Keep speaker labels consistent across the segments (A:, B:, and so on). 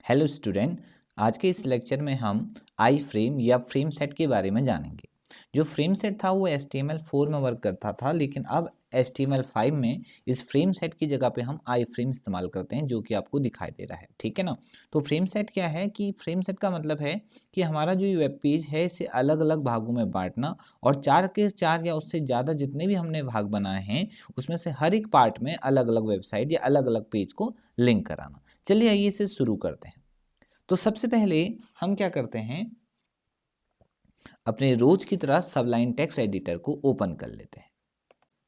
A: Hello student, आज के इस लेक्चर में हम आई फ्रेम या फ्रेम सेट के बारे में जानेंगे। जो फ्रेम सेट था वो HTML4 में वर्क करता था, लेकिन अब HTML5 में इस फ्रेम सेट की जगह पे हम आई फ्रेम इस्तेमाल करते हैं, जो कि आपको दिखाई दे रहा है। ठीक है ना। तो फ्रेम सेट क्या है कि फ्रेम सेट का मतलब है कि हमारा जो ये वेब पेज है इसे अलग अलग भागों में बांटना और 4 के 4 या उससे ज़्यादा जितने भी हमने भाग बनाए हैं उसमें से हर एक पार्ट में अलग अलग वेबसाइट या अलग अलग पेज को लिंक कराना। चलिए आइए इसे शुरू करते हैं। तो सबसे पहले हम क्या करते हैं, अपने रोज की तरह सबलाइन टेक्स्ट एडिटर को ओपन कर लेते हैं।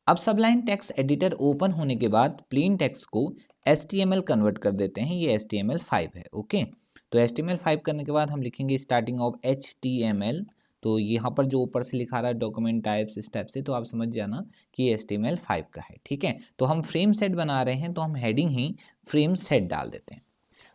A: अब सबलाइन टेक्स्ट एडिटर ओपन होने के बाद प्लेन टेक्स्ट को HTML कन्वर्ट कर देते हैं। ये HTML5 है। ओके, तो HTML5 करने के बाद हम लिखेंगे स्टार्टिंग ऑफ HTML। तो यहाँ पर जो ऊपर से लिखा रहा है डॉक्यूमेंट टाइप्स इस टाइप से, तो आप समझ जाना कि ये HTML5 का है। ठीक है, तो हम फ्रेम सेट बना रहे हैं तो हम हेडिंग ही फ्रेम सेट डाल देते हैं।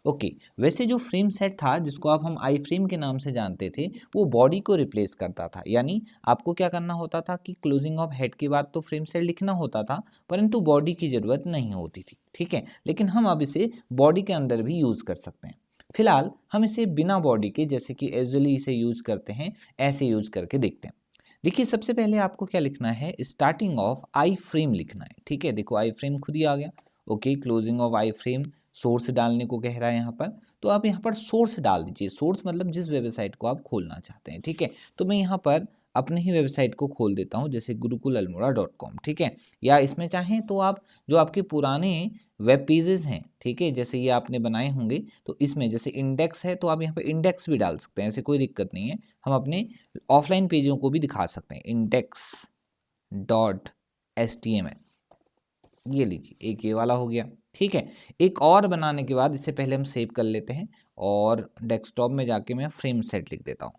A: ओके, वैसे जो फ्रेम सेट था जिसको अब हम आई फ्रेम के नाम से जानते थे, वो बॉडी को रिप्लेस करता था। यानी आपको क्या करना होता था कि क्लोजिंग ऑफ हेड के बाद तो फ्रेम सेट लिखना होता था, परंतु बॉडी की ज़रूरत नहीं होती थी। ठीक है, लेकिन हम अब इसे बॉडी के अंदर भी यूज़ कर सकते हैं। फिलहाल हम इसे बिना बॉडी के, जैसे कि एजुअली इसे यूज़ करते हैं, ऐसे यूज़ करके देखते हैं। देखिए, सबसे पहले आपको क्या लिखना है, स्टार्टिंग ऑफ आई फ्रेम लिखना है। ठीक है, देखो आई फ्रेम खुद ही आ गया। Okay, closing of I frame, source डालने को कह रहा है यहाँ पर, तो आप यहाँ पर सोर्स डाल दीजिए। सोर्स मतलब जिस वेबसाइट को आप खोलना चाहते हैं। ठीक है, तो मैं यहाँ पर अपने ही वेबसाइट को खोल देता हूँ, जैसे gurukulalmora.com। ठीक है, या इसमें चाहें तो आप जो आपके पुराने वेब पेजेस हैं, ठीक है, जैसे ये आपने बनाए होंगे, तो इसमें जैसे इंडेक्स है तो आप यहाँ पर इंडेक्स भी डाल सकते हैं, ऐसे कोई दिक्कत नहीं है। हम अपने ऑफलाइन पेजों को भी दिखा सकते हैं, index.html, ये लीजिए, एक ये वाला हो गया। ठीक है, एक और बनाने के बाद इससे पहले हम सेव कर लेते हैं और डेस्कटॉप में जाके मैं फ्रेम सेट लिख देता हूँ,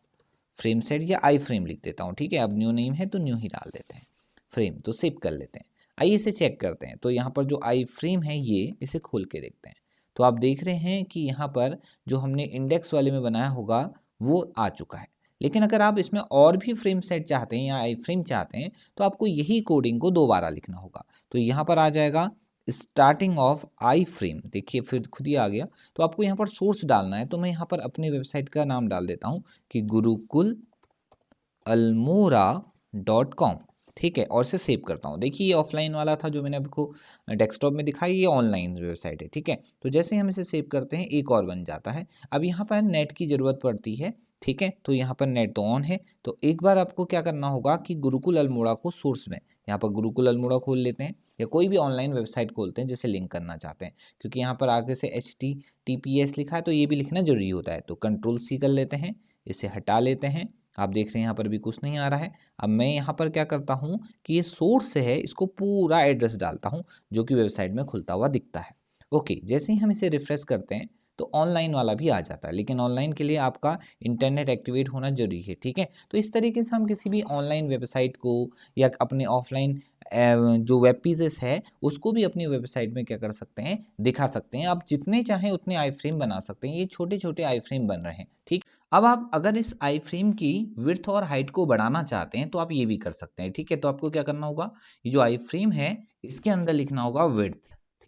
A: फ्रेम सेट या आई फ्रेम लिख देता हूँ। ठीक है, अब न्यू नेम है तो न्यू ही डाल देते हैं, फ्रेम, तो सेव कर लेते हैं। आइए इसे चेक करते हैं। तो यहाँ पर जो आई फ्रेम है ये, इसे खोल के देखते हैं। तो आप देख रहे हैं कि यहाँ पर जो हमने इंडेक्स वाले में बनाया होगा वो आ चुका है। लेकिन अगर आप इसमें और भी फ्रेम सेट चाहते हैं या आई फ्रेम चाहते हैं तो आपको यही कोडिंग को दोबारा लिखना होगा। तो यहाँ पर आ जाएगा स्टार्टिंग ऑफ आई फ्रेम, देखिए फिर खुद ही आ गया। तो आपको यहाँ पर सोर्स डालना है, तो मैं यहाँ पर अपनी वेबसाइट का नाम डाल देता हूँ कि gurukulalmora.com। ठीक है, और इसे सेव करता हूँ। देखिए ये ऑफलाइन वाला था जो मैंने आपको डेस्कटॉप में दिखाई, ये ऑनलाइन वेबसाइट है। ठीक है, तो जैसे ही हम इसे सेव करते हैं एक और बन जाता है। अब यहाँ पर नेट की ज़रूरत पड़ती है। ठीक है, तो यहाँ पर नेट तो ऑन है, तो एक बार आपको क्या करना होगा कि गुरुकुल अल्मोड़ा को सोर्स में, यहाँ पर गुरुकुल अल्मोड़ा खोल लेते हैं या कोई भी ऑनलाइन वेबसाइट खोलते हैं जैसे लिंक करना चाहते हैं, क्योंकि यहाँ पर आगे से HTTPS लिखा है तो ये भी लिखना जरूरी होता है। तो Ctrl+C कर लेते हैं, इसे हटा लेते हैं। आप देख रहे हैं यहाँ पर भी कुछ नहीं आ रहा है। अब मैं यहाँ पर क्या करता हूँ कि ये सोर्स है, इसको पूरा एड्रेस डालता हूँ जो कि वेबसाइट में खुलता हुआ दिखता है। ओके, जैसे ही हम इसे रिफ्रेश करते हैं तो ऑनलाइन वाला भी आ जाता है, लेकिन ऑनलाइन के लिए आपका इंटरनेट एक्टिवेट होना जरूरी है। ठीक है, तो इस तरीके से हम किसी भी ऑनलाइन वेबसाइट को या अपने ऑफलाइन जो वेब पेजेस है उसको भी अपनी वेबसाइट में क्या कर सकते हैं, दिखा सकते हैं। आप जितने चाहें उतने आई फ्रेम बना सकते हैं। ये छोटे छोटे आई फ्रेम बन रहे हैं। ठीक, अब आप अगर इस आई फ्रेम की विड्थ और हाइट को बढ़ाना चाहते हैं तो आप ये भी कर सकते हैं। ठीक है, तो आपको क्या करना होगा, ये जो आई फ्रेम है इसके अंदर लिखना होगा विड्थ।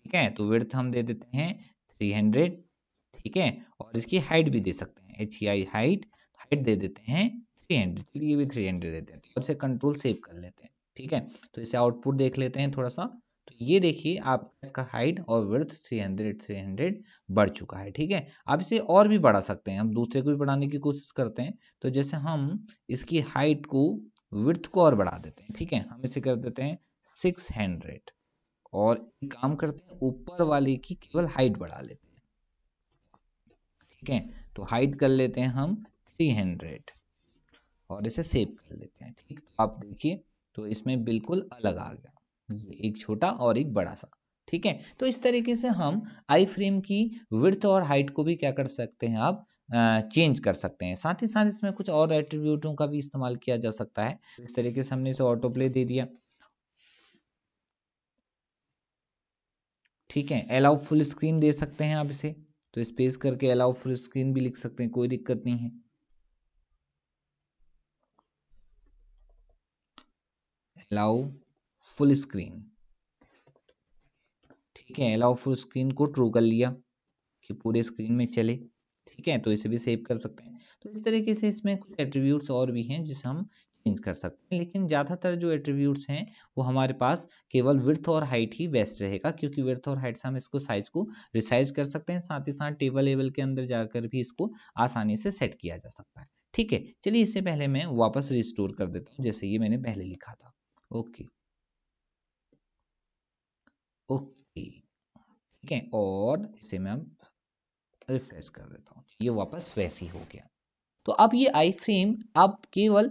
A: ठीक है, तो विड्थ हम दे देते हैं 300। ठीक है, और इसकी हाइट भी दे सकते हैं, HEI हाइट, हाइट दे देते हैं 300। चलिए भी 300 देते हैं, तो से कंट्रोल सेव कर लेते हैं। ठीक है, तो इसे आउटपुट देख लेते हैं थोड़ा सा। तो ये देखिए आप इसका हाइट और विड्थ 300 बढ़ चुका है। ठीक है, आप इसे और भी बढ़ा सकते हैं, हम दूसरे को भी बढ़ाने की कोशिश करते हैं। तो जैसे हम इसकी हाइट को, विड्थ को और बढ़ा देते हैं। ठीक है, हम इसे कर देते हैं 600 और एक काम करते हैं ऊपर वाले की केवल हाइट बढ़ा लेते हैं। ठीक है, तो हाइट कर लेते हैं हम 300 और इसे सेव कर लेते हैं। ठीक, तो आप देखिए तो इसमें बिल्कुल अलग आ गया, ये एक छोटा और एक बड़ा सा। ठीक है, तो इस तरीके से हम आई फ्रेम की विड्थ और हाइट को भी क्या कर सकते हैं, आप चेंज कर सकते हैं। साथ ही साथ इसमें कुछ और एट्रीब्यूटों का भी इस्तेमाल किया जा सकता है। इस तरीके से हमने इसे ऑटो प्ले दे दिया। ठीक है, अलाउ फुल स्क्रीन दे सकते हैं आप इसे, तो स्पेस करके अलाउ फुल स्क्रीन भी लिख सकते हैं, कोई दिक्कत नहीं है। अलाउ फुल स्क्रीन, ठीक है, अलाउ फुल स्क्रीन को ट्रू कर लिया कि पूरे स्क्रीन में चले। ठीक है, तो इसे भी सेव कर सकते हैं। तो इस तरीके से इसमें कुछ एट्रीब्यूट्स और भी हैं जिसे हम चेंज कर सकते हैं, लेकिन ज़्यादातर जो एट्रीब्यूट्स हैं वो हमारे पास केवल विड्थ और हाइट ही बेस्ट रहेगा, क्योंकि विड्थ और हाइट से हम इसको साइज को रिसाइज कर सकते हैं, साथ ही साथ टेबल लेवल के अंदर जाकर भी इसको आसानी से सेट किया जा सकता है। ठीक है, चलिए इससे पहले मैं वापस रिस्टोर कर देता हूँ जैसे ये मैंने पहले लिखा था। ओके ओके, ठीक है, और इसे मैं अब रिफ्रेश कर देता हूँ, ये वापस वैसे ही हो गया। तो अब ये आई फ्रेम अब केवल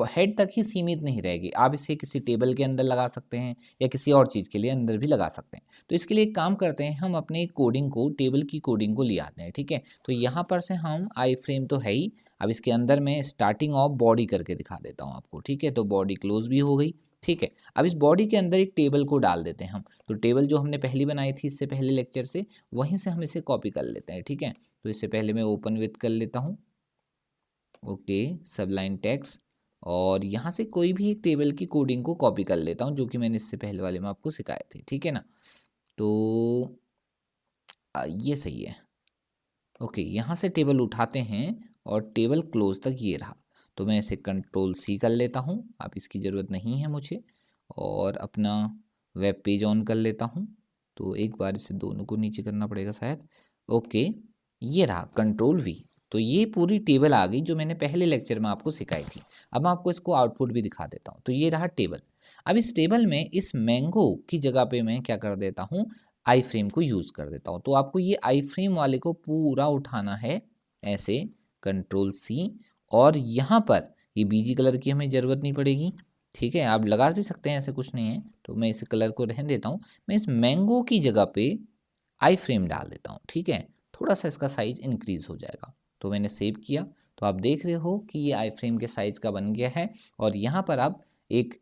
A: हेड तक ही सीमित नहीं रहेगी, आप इसे किसी टेबल के अंदर लगा सकते हैं या किसी और चीज़ के लिए अंदर भी लगा सकते हैं। तो इसके लिए एक काम करते हैं, हम अपने कोडिंग को, टेबल की कोडिंग को ले आते हैं। ठीक है, तो यहाँ पर से हम आई फ्रेम तो है ही, अब इसके अंदर मैं स्टार्टिंग ऑफ बॉडी करके दिखा देता हूँ आपको। ठीक है, तो बॉडी क्लोज भी हो गई। ठीक है, अब इस बॉडी के अंदर एक टेबल को डाल देते हैं हम। तो टेबल जो हमने पहली बनाई थी इससे पहले लेक्चर से, वहीं से हम इसे कॉपी कर लेते हैं। ठीक है, तो इससे पहले मैं ओपन विथ कर लेता हूँ। ओके, सबलाइन टेक्स्ट, और यहाँ से कोई भी एक टेबल की कोडिंग को कॉपी कर लेता हूँ जो कि मैंने इससे पहले वाले में आपको सिखाए थे। ठीक है ना, तो ये सही है। ओके, यहाँ से टेबल उठाते हैं और टेबल क्लोज तक ये रहा, तो मैं इसे कंट्रोल सी कर लेता हूँ, अब इसकी ज़रूरत नहीं है मुझे, और अपना वेब पेज ऑन कर लेता हूँ। तो एक बार इसे दोनों को नीचे करना पड़ेगा शायद। ओके, ये रहा कंट्रोल वी, तो ये पूरी टेबल आ गई जो मैंने पहले लेक्चर में आपको सिखाई थी। अब मैं आपको इसको आउटपुट भी दिखा देता हूँ। तो ये रहा टेबल। अब इस टेबल में इस मैंगो की जगह पे मैं क्या कर देता हूँ, आई फ्रेम को यूज़ कर देता हूँ। तो आपको ये आई फ्रेम वाले को पूरा उठाना है ऐसे, कंट्रोल सी, और यहाँ पर ये बीजी कलर की हमें ज़रूरत नहीं पड़ेगी। ठीक है, आप लगा भी सकते हैं, ऐसे कुछ नहीं है, तो मैं इस कलर को रहने देता हूँ। मैं इस मैंगो की जगह पे आई फ्रेम डाल देता हूँ। ठीक है, थोड़ा सा इसका साइज इंक्रीज हो जाएगा। तो मैंने सेव किया, तो आप देख रहे हो कि ये आई फ्रेम के साइज का बन गया है, और यहाँ पर अब एक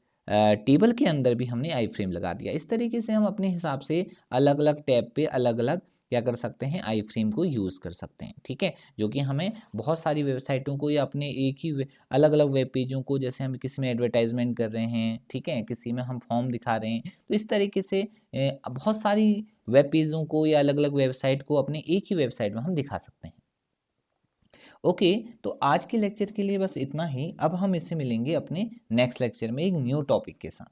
A: टेबल के अंदर भी हमने आई फ्रेम लगा दिया। इस तरीके से हम अपने हिसाब से अलग अलग टैब पे अलग अलग क्या कर सकते हैं, आई फ्रेम को यूज़ कर सकते हैं। ठीक है, जो कि हमें बहुत सारी वेबसाइटों को या अपने एक ही अलग अलग वेब पेजों को, जैसे हम किसी में एडवर्टाइजमेंट कर रहे हैं, ठीक है, किसी में हम फॉर्म दिखा रहे हैं, तो इस तरीके से बहुत सारी वेब पेजों को या अलग अलग वेबसाइट को अपने एक ही वेबसाइट में हम दिखा सकते हैं। ओके, तो आज के लेक्चर के लिए बस इतना ही। अब हम इससे मिलेंगे अपने नेक्स्ट लेक्चर में एक न्यू टॉपिक के साथ।